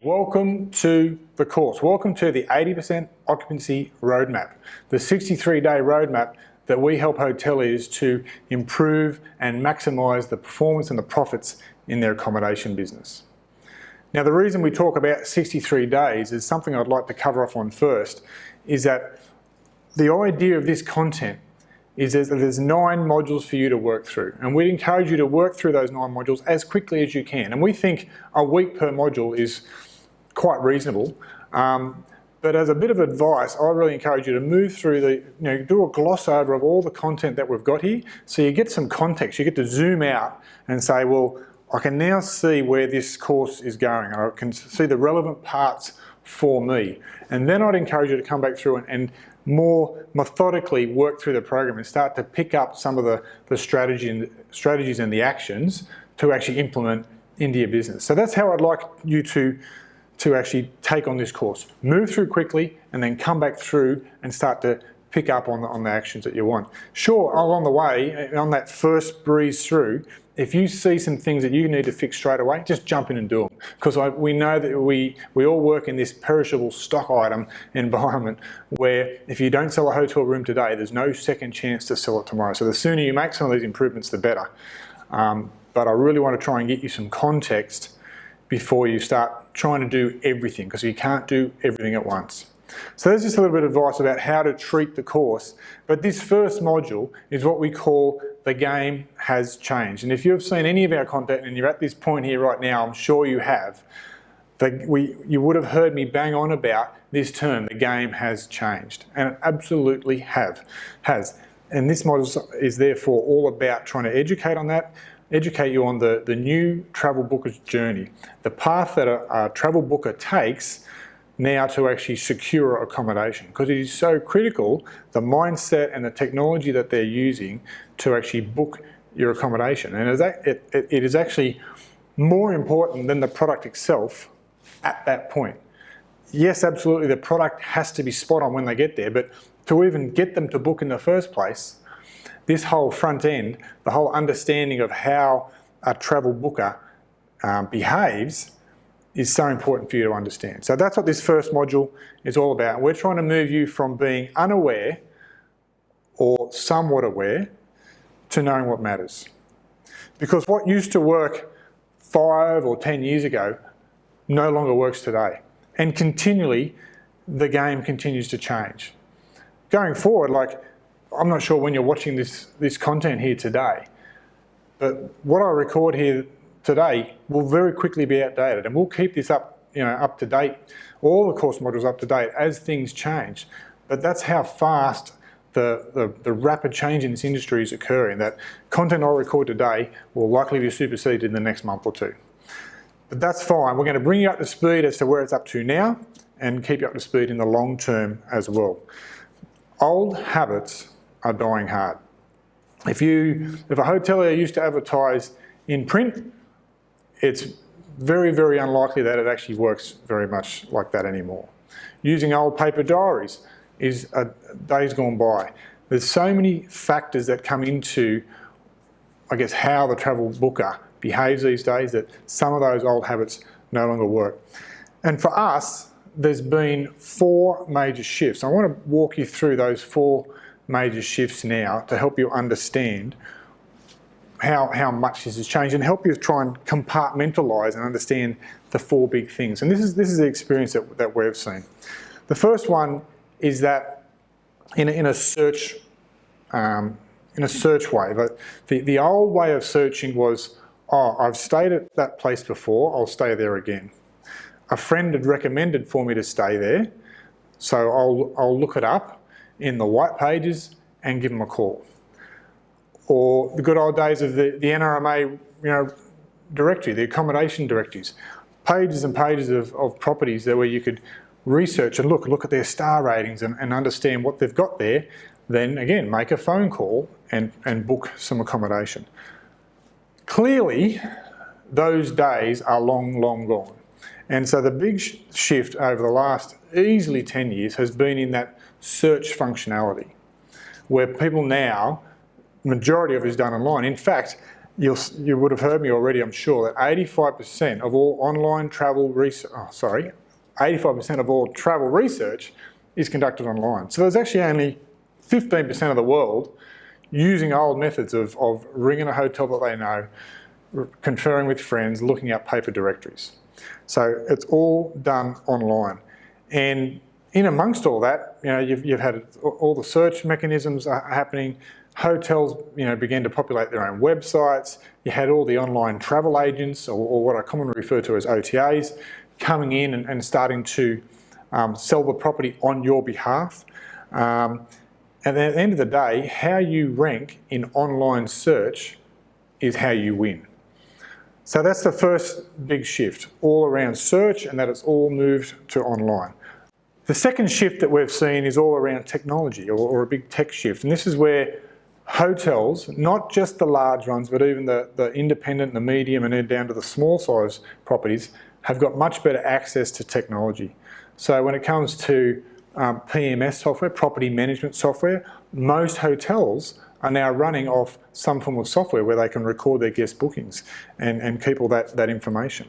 Welcome to the course. Welcome to the 80% Occupancy Road Map, the 63-day roadmap that we help hoteliers to improve and maximise the performance and the profits in their accommodation business. Now, the reason we talk about 63 days is something I'd like to cover off on first, is that the idea of this content is that there's 9 modules for you to work through, and we'd encourage you to work through those 9 modules as quickly as you can. And we think a week per module is quite reasonable, but as a bit of advice, I really encourage you to move through do a gloss over of all the content that we've got here, so you get some context. You get to zoom out and say, well, I can now see where this course is going, and I can see the relevant parts for me. And then I'd encourage you to come back through and more methodically work through the program and start to pick up some of the strategies and the actions to actually implement into your business. So that's how I'd like you to actually take on this course. Move through quickly and then come back through and start to pick up on the actions that you want. Sure, along the way, on that first breeze through, if you see some things that you need to fix straight away, just jump in and do them. Because we know that we all work in this perishable stock item environment where if you don't sell a hotel room today, there's no second chance to sell it tomorrow. So the sooner you make some of these improvements, the better. But I really want to try and get you some context before you start trying to do everything, because you can't do everything at once. So there's just a little bit of advice about how to treat the course. But this first module is what we call the game has changed. And if you've seen any of our content and you're at this point here right now, I'm sure you have, you would have heard me bang on about this term, the game has changed. And it absolutely has. And this module is therefore all about trying to educate on that, educate you on the new travel booker's journey, the path that a travel booker takes now to actually secure accommodation, because it is so critical, the mindset and the technology that they're using to actually book your accommodation. And it is actually more important than the product itself at that point. Yes, absolutely, the product has to be spot on when they get there, but to even get them to book in the first place, this whole front end, the whole understanding of how a travel booker behaves is so important for you to understand. So that's what this first module is all about. We're trying to move you from being unaware or somewhat aware to knowing what matters. Because what used to work 5 or 10 years ago no longer works today. And continually, the game continues to change. Going forward, I'm not sure when you're watching this content here today, but what I record here today will very quickly be outdated, and we'll keep this up to date, all the course modules up to date as things change. But that's how fast the rapid change in this industry is occurring, that content I'll record today will likely be superseded in the next month or two. But that's fine. We're going to bring you up to speed as to where it's up to now and keep you up to speed in the long term as well. Old habits are dying hard. If a hotelier used to advertise in print, it's very, very unlikely that it actually works very much like that anymore. Using old paper diaries is days gone by. There's so many factors that come into, I guess, how the travel booker behaves these days that some of those old habits no longer work. And for us, there's been 4 major shifts. I want to walk you through those 4 major shifts now to help you understand how much this has changed and help you try and compartmentalise and understand the 4 big things. And this is the experience that we've seen. The first one is that in a search way, but the old way of searching was, I've stayed at that place before, I'll stay there again. A friend had recommended for me to stay there, so I'll look it up in the white pages and give them a call. Or the good old days of the NRMA directory, the accommodation directories, pages and pages of properties there where you could research and look at their star ratings and understand what they've got there, then again make a phone call and book some accommodation. Clearly, those days are long, long gone. And so the big shift over the last easily 10 years has been in that search functionality, where people now, majority of it is done online. In fact, you would have heard me already, I'm sure, that 85% of all online travel research, 85% of all travel research is conducted online. So there's actually only 15% of the world using old methods of ringing a hotel that they know, conferring with friends, looking up paper directories. So it's all done online. And in amongst all that, you've had all the search mechanisms are happening. Hotels, began to populate their own websites. You had all the online travel agents, or what I commonly refer to as OTAs, coming in and starting to sell the property on your behalf. And at the end of the day, how you rank in online search is how you win. So that's the first big shift, all around search, and that it's all moved to online. The second shift that we've seen is all around technology, or a big tech shift. And this is where hotels, not just the large ones, but even the independent, the medium, and then down to the small size properties, have got much better access to technology. So when it comes to PMS software, property management software, most hotels are now running off some form of software where they can record their guest bookings and keep all that information.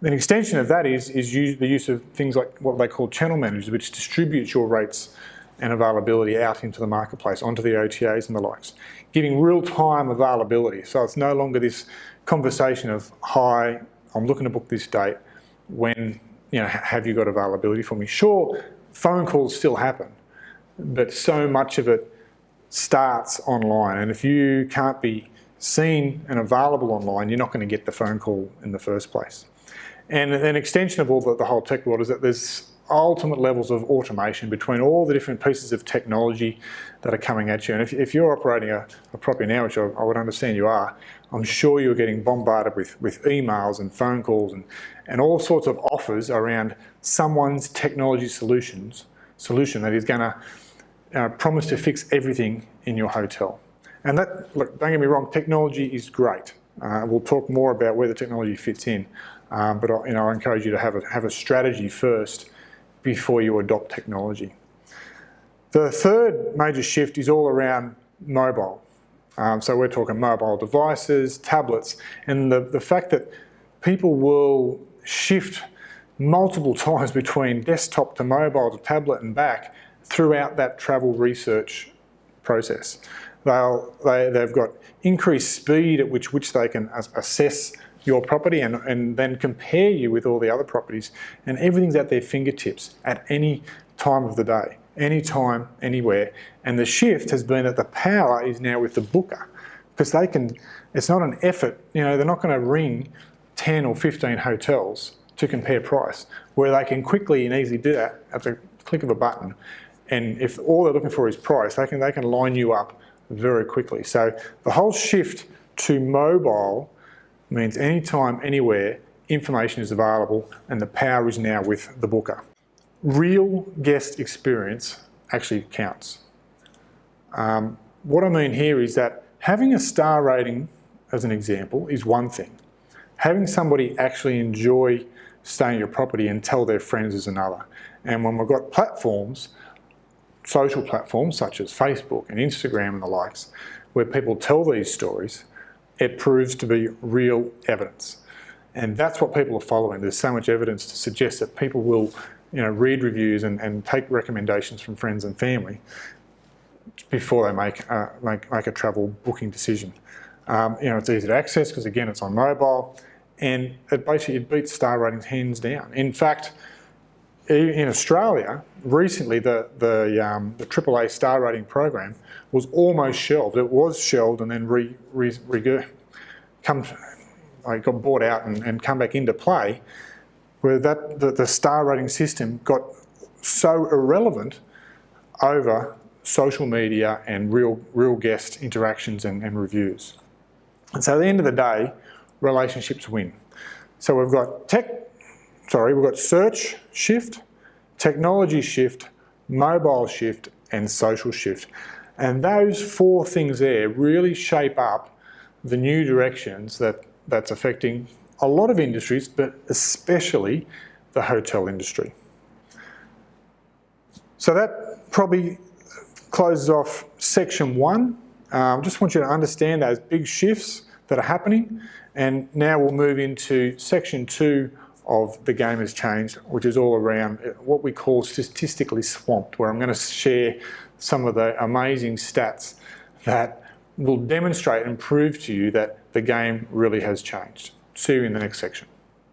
An extension of that is the use of things like what they call channel managers, which distributes your rates and availability out into the marketplace, onto the OTAs and the likes, giving real-time availability. So it's no longer this conversation of, hi, I'm looking to book this date, when, have you got availability for me? Sure, phone calls still happen, but so much of it starts online, and if you can't be seen and available online, you're not going to get the phone call in the first place. And an extension of all the whole tech world is that there's ultimate levels of automation between all the different pieces of technology that are coming at you. And if you're operating a property now, which I would understand you are, I'm sure you're getting bombarded with emails and phone calls and all sorts of offers around someone's technology solution that is going to promise to fix everything in your hotel. And that, look, don't get me wrong, technology is great. We'll talk more about where the technology fits in, but I encourage you to have a strategy first before you adopt technology. The third major shift is all around mobile. So we're talking mobile devices, tablets, and the fact that people will shift multiple times between desktop to mobile to tablet and back throughout that travel research process. They've got increased speed at which they can assess your property and then compare you with all the other properties, and everything's at their fingertips at any time of the day, anytime, anywhere. And the shift has been that the power is now with the booker, because it's not an effort, they're not going to ring 10 or 15 hotels to compare price, where they can quickly and easily do that at the click of a button. And if all they're looking for is price, they can line you up very quickly. So the whole shift to mobile means anytime, anywhere, information is available, and the power is now with the booker. Real guest experience actually counts. What I mean here is that having a star rating, as an example, is one thing. Having somebody actually enjoy staying at your property and tell their friends is another. And when we've got platforms, social platforms such as Facebook and Instagram and the likes, where people tell these stories, it proves to be real evidence. And that's what people are following. There's so much evidence to suggest that people will read reviews and take recommendations from friends and family before they make a travel booking decision. It's easy to access because, again, it's on mobile, and it beats star ratings hands down. In fact, in Australia, recently the AAA star rating program was almost shelved. It was shelved and then got bought out and come back into play, where the star rating system got so irrelevant over social media and real guest interactions and reviews. And so at the end of the day, relationships win. So we've got search shift, technology shift, mobile shift, and social shift. And those four things there really shape up the new directions that that's affecting a lot of industries, but especially the hotel industry. So that probably closes off section 1. Just want you to understand those big shifts that are happening, and now we'll move into section 2 of The Game Has Changed, which is all around what we call statistically swamped, where I'm going to share some of the amazing stats that will demonstrate and prove to you that the game really has changed. See you in the next section.